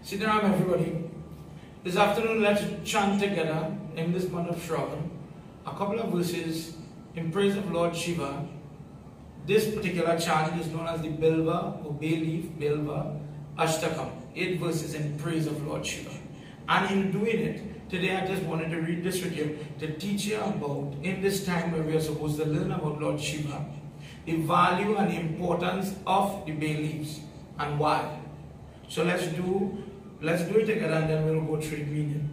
Sit down, everybody. This afternoon, let's chant together in this month of Shravan a couple of verses in praise of Lord Shiva. This particular chant is known as the Bilva or Bay Leaf Bilva Ashtakam. 8 verses in praise of Lord Shiva. And in doing it, today I just wanted to read this with you to teach you about, in this time where we are supposed to learn about Lord Shiva, the value and the importance of the bay leaves and why. So let's do it together and then we'll go through the meaning.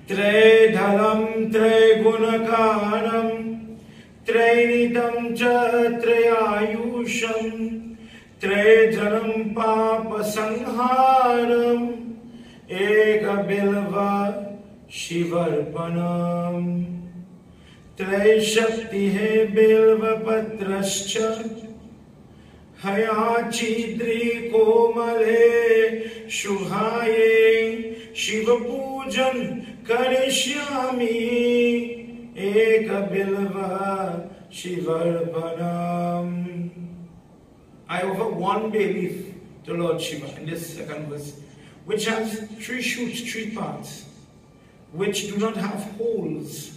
Tre dhalam tre gunakaram Trenitam cha trayayusham Tre janam papa sangharam Eka bilva shivarpanam Tre shakti hai bilva patrascha Hayachidri komale shuhaye Shiva pujan karishyami Eka bilva shivarpanam. I offer one bay leaf to Lord Shiva in this second verse, which has 3 shoots, 3 parts, which do not have holes,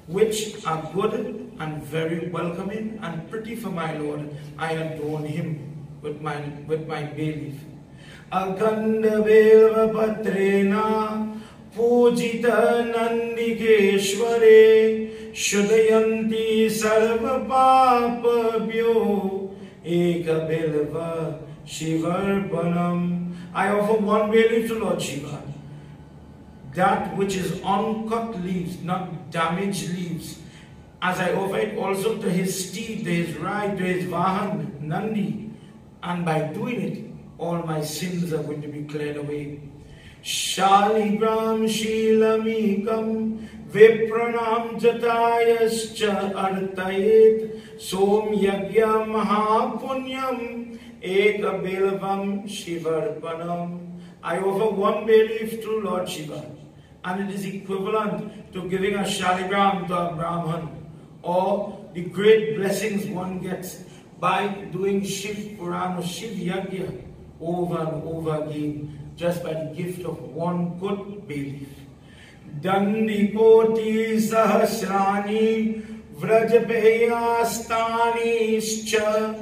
which are good and very welcoming and pretty for my Lord. I adorn him with my bay leaf. Aganda Belva Patrena Pujita Nandikeshware Shudayanti Sarva Papabhyo Eka Belva Shivarpanam. I offer one bay leaf to Lord Shiva, that which is uncut leaves, not damaged leaves, as I offer it also to his steed, to his ride, to his Vahan, Nandi, and by doing it, all my sins are going to be cleared away. Shaligram Shilamikam Vipranam Jatayascha Artayet Som Yagya Mahapunyam Eka Bilvam Shivarpanam. I offer one bay leaf to Lord Shiva, and it is equivalent to giving a shaligram to a Brahman, or the great blessings one gets by doing Shiv Puran or Shiv Yagya over and over again, just by the gift of one good bay leaf. Dandikoti Sahasrani Vrajapeyastani Scha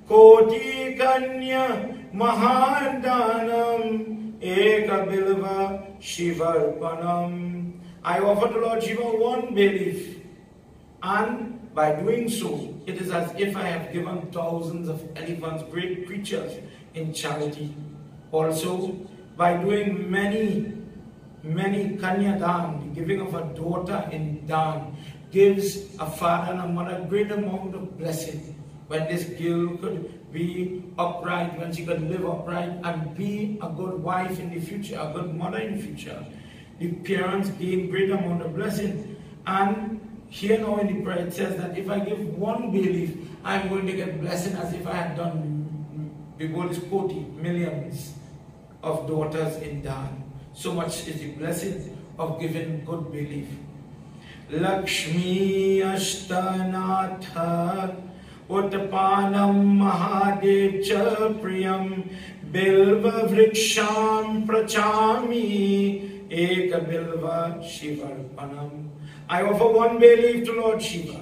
Koti Kanya Mahadanam Eka Bilva Shivarpanam. I offer to Lord Shiva one bay leaf, and by doing so, it is as if I have given thousands of elephants, great creatures, in charity. Also, by doing many Kanya Dan, the giving of a daughter in Dan, gives a father and a mother a great amount of blessing. When this girl could be upright, when she could live upright and be a good wife in the future, a good mother in the future, the parents gain great amount of blessing. And here now in the prayer it says that if I give one bay leaf, I'm going to get blessing as if I had done millions of daughters in Dan. So much is the blessing of giving good bay leaf. Lakshmi Ashtanatha Uttapanam Mahadev Cha Priyam Bilva Vriksham Prachami Eka Bilva Shivarpanam. I offer one bay leaf to Lord Shiva,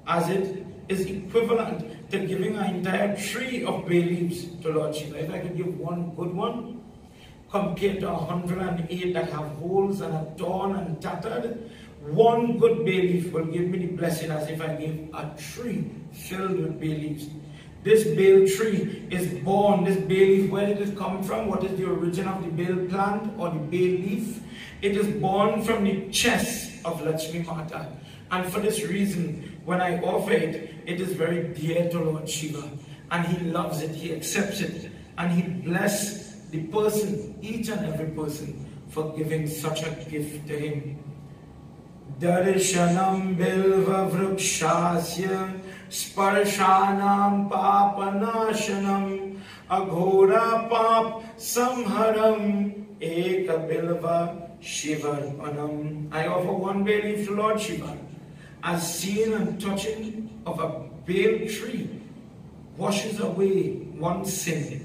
as it is equivalent to giving an entire tree of bay leaves to Lord Shiva. If I could give one good one, compared to 108 that have holes and are torn and tattered, one good bay leaf will give me the blessing as if I gave a tree filled with bay leaves. This bale tree is born, this bay leaf, where did it come from? What is the origin of the bale plant or the bay leaf? It is born from the chest of Lakshmi Mata. And for this reason, when I offer it, it is very dear to Lord Shiva. And he loves it, he accepts it, and he blesses the person, each and every person, for giving such a gift to him. Darshanam Bilva Vrukshasya Sparshanam Papanashanam Aghora Pap Samharam Eka Bilva Shivarpanam. I offer one bay leaf to Lord Shiva, as seeing and touching of a bale tree washes away one sin.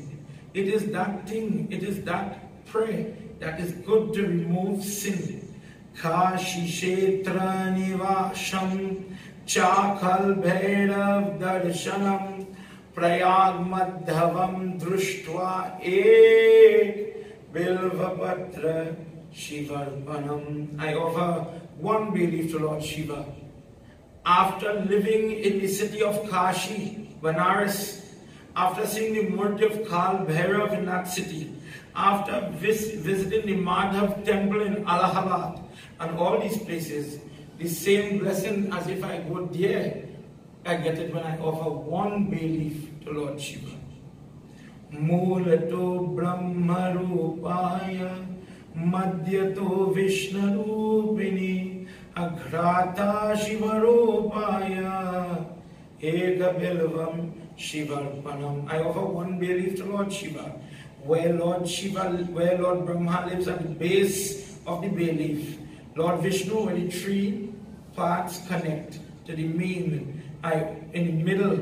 It is that thing, it is that prayer that is good to remove sin. Kashi Kshetra Nivasham Chakal Bhairav Darshanam Prayag Madhavam Drushtva Ek Bilvapatra Shivarpanam. I offer one belief to Lord Shiva. After living in the city of Kashi, Banaras, after seeing the murti of Kal Bhairav in that city, after visiting the Madhav temple in Allahabad and all these places, the same blessing as if I go there, I get it when I offer one bay leaf to Lord Shiva. Mulato Brahma Rupaya Madhyato Vishnu Rupini Agrata Shiva Rupaya Eka Bilvam Shivarpanam. I offer one bay leaf to Lord Shiva. Where Lord Brahma lives at the base of the bay leaf, Lord Vishnu, where the three parts connect to the main, in the middle,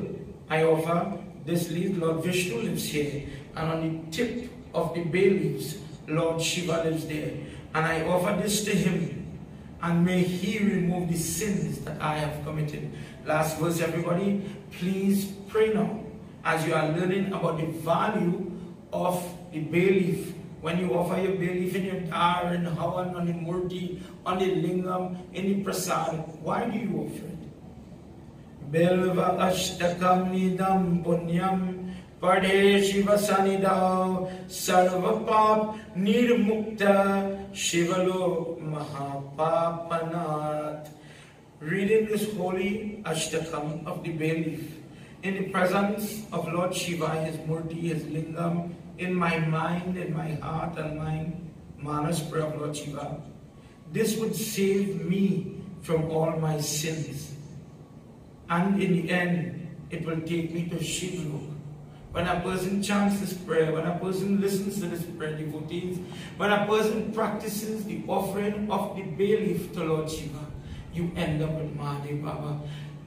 I offer this leaf. Lord Vishnu lives here, and on the tip of the bay leaves, Lord Shiva lives there. And I offer this to him, and may he remove the sins that I have committed. Last verse, everybody, please pray now as you are learning about the value of the bay leaf. When you offer your bay leaf in your dar, in Havan, on the murti, on the lingam, in the prasad, why do you offer it? Belva ashtakam nidam punyam pade shiva sanidao sarvapap nirmukta shivalo mahapapanat. Reading this holy ashtakam of the bay leaf in the presence of Lord Shiva, his murti, his lingam, in my mind, in my heart and mind, Manas prayer of Lord Shiva, this would save me from all my sins. And in the end, it will take me to Shivlok. When a person chants this prayer, when a person listens to this prayer, devotees, when a person practices the offering of the bay leaf to Lord Shiva, you end up with Mahadev Baba.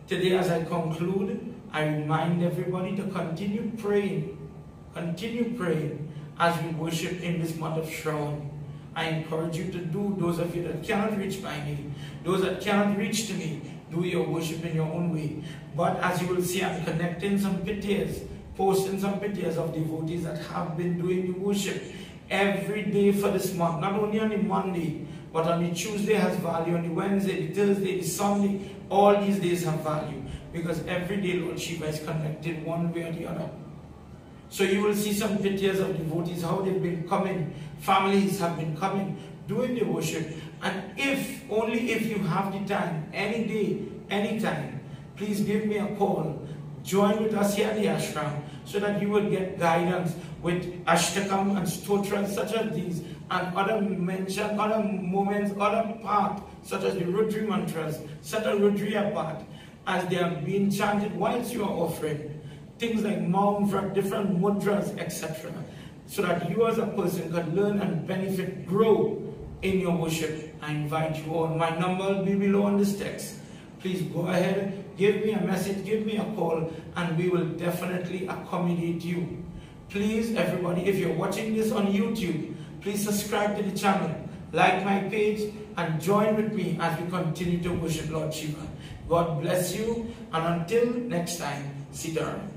Today, as I conclude, I remind everybody to continue praying as we worship in this month of Shravan. I encourage you to do, those of you that cannot reach by me, those that cannot reach to me, do your worship in your own way. But as you will see, I'm connecting some pictures, posting some pictures of devotees that have been doing the worship every day for this month. Not only on the Monday, but on the Tuesday has value, on the Wednesday, the Thursday, the Sunday, all these days have value. Because every day Lord Shiva is connected one way or the other. So you will see some pictures of devotees, how they've been coming, families have been coming, doing the worship. And only if you have the time, any day, anytime, please give me a call. Join with us here at the ashram so that you will get guidance with ashtakam and stotras such as these and other mention, other moments, other parts such as the Rudri mantras, such as Rudriya part, as they are being chanted whilst you are offering. Things like Maum, different mudras, etc. So that you as a person can learn and benefit, grow in your worship. I invite you all. My number will be below on this text. Please go ahead, give me a message, give me a call, and we will definitely accommodate you. Please, everybody, if you're watching this on YouTube, please subscribe to the channel, like my page, and join with me as we continue to worship Lord Shiva. God bless you, and until next time, Sitaram.